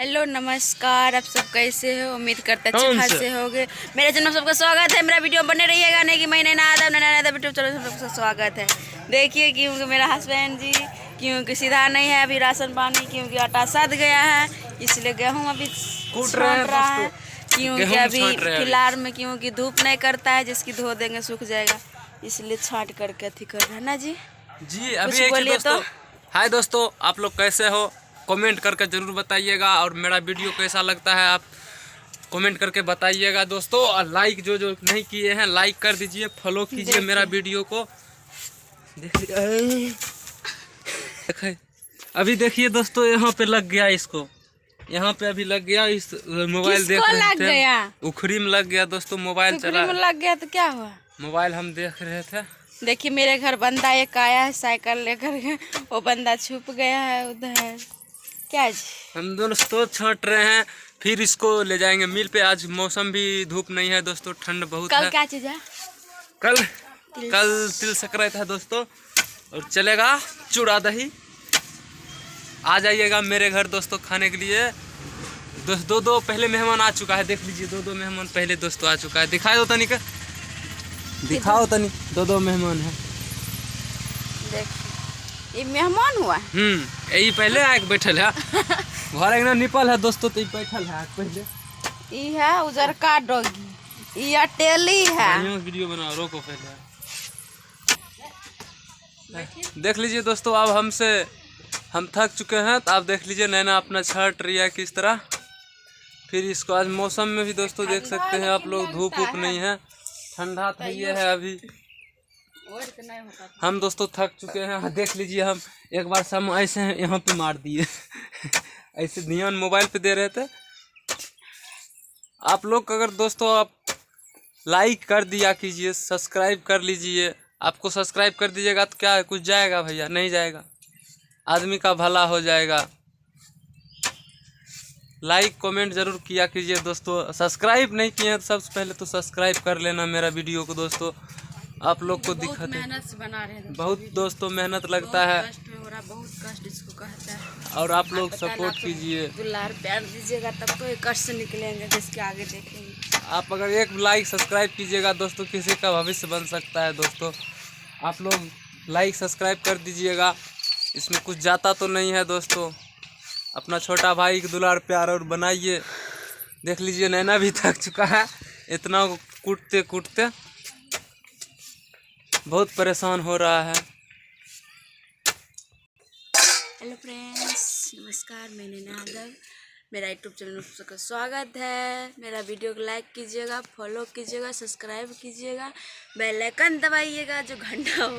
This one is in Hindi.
हेलो नमस्कार, आप सब कैसे हो? उम्मीद करते अच्छे खासे होगे। मेरे चैनल में सबका स्वागत है। मेरा वीडियो बने रहिएगा, नहीं कि मैं नया आधा वीडियो चलो सबका स्वागत है। देखिए क्योंकि मेरा हस्बैंड जी क्योंकि सीधा नहीं है अभी राशन पानी, क्योंकि आटा सध गया है, इसलिए गेहूँ अभी छांट रहा है। क्योंकि अभी फिलहाल में क्योंकि धूप नहीं करता है, जिसकी धो देंगे सूख जाएगा, इसलिए छांट करके अथी कर रहे हैं ना जी। अभी बोलिए तो। हाय दोस्तों, आप लोग कैसे हो? कमेंट करके ज़रूर बताइएगा, और मेरा वीडियो कैसा लगता है आप कमेंट करके बताइएगा दोस्तों। और लाइक जो नहीं किए हैं लाइक कर दीजिए, फॉलो कीजिए मेरा वीडियो को। देखिए अभी देखिए दोस्तों, यहाँ पे लग गया, इसको यहाँ पे अभी लग गया। इस मोबाइल देख रहे थे, उखरी में लग गया दोस्तों। मोबाइल चला लग गया तो क्या हुआ? मोबाइल हम देख रहे थे। देखिए मेरे घर बंदा एक आया है साइकिल लेकर के, वो बंदा छुप गया है उधर। क्या जी? हम दोस्तों छांट रहे हैं, फिर इसको ले जाएंगे मिल पे। आज मौसम भी धूप नहीं है दोस्तों, ठंड बहुत है। कल क्या चीज है? कल तिल संक्रांति है दोस्तों, और चलेगा चूड़ा दही। आ जाइएगा मेरे घर दोस्तों खाने के लिए। दो पहले मेहमान आ चुका है, देख लीजिए। दो मेहमान पहले दोस्तों आ चुका है। दिखाओ तनी का, दिखाओ तनी। दो मेहमान है। ये मेहमान हुआ है। यही पहले आके बैठल है। घर एक निपल है दोस्तों, तो बैठल है पहले। ये है उजर का डॉगी, ये टेली है। वीडियो बनाओ, रोको पहले। देख लीजिए दोस्तों, अब हम थक चुके हैं, तो आप देख लीजिए नैना अपना छाट रही है किस तरह। फिर इसको आज मौसम में भी दोस्तों देख सकते हैं आप लोग, धूप नहीं है, ठंडा तो ये है अभी। हम दोस्तों थक चुके हैं। देख लीजिए, हम एक बार हम ऐसे यहाँ पे मार दिए। ऐसे ध्यान मोबाइल पे दे रहे थे। आप लोग अगर दोस्तों आप लाइक कर दिया कीजिए, सब्सक्राइब कर लीजिए। आपको सब्सक्राइब कर दीजिएगा तो क्या कुछ जाएगा भैया? नहीं जाएगा, आदमी का भला हो जाएगा। लाइक कमेंट जरूर किया कीजिए दोस्तों। सब्सक्राइब नहीं किए हैं तो सबसे पहले तो सब्सक्राइब कर लेना मेरा वीडियो को दोस्तों। आप लोग को दिक्कत है, मेहनत से बना रहे हैं बहुत दोस्तों मेहनत लगता है, बहुत कष्ट इसको कहता है। और आप लोग सपोर्ट कीजिए, दुलार प्यार दीजिएगा, तब तो कष्ट से निकलेंगे, जिसके आगे देखेंगे। आप अगर एक लाइक सब्सक्राइब कीजिएगा दोस्तों, किसी का भविष्य बन सकता है दोस्तों। आप लोग लाइक सब्सक्राइब कर दीजिएगा, इसमें कुछ जाता तो नहीं है दोस्तों। अपना छोटा भाई की दुलार प्यार और बनाइए। देख लीजिए नैना भी थक चुका है, इतना कूटते कूटते बहुत परेशान हो रहा है। हेलो फ्रेंड्स, नमस्कार, मैं नैना आदव। मेरा यूट्यूब चैनल में सबका स्वागत है। मेरा वीडियो को लाइक कीजिएगा, फॉलो कीजिएगा, सब्सक्राइब कीजिएगा, बेल आइकन दबाइएगा, जो घंटा होगा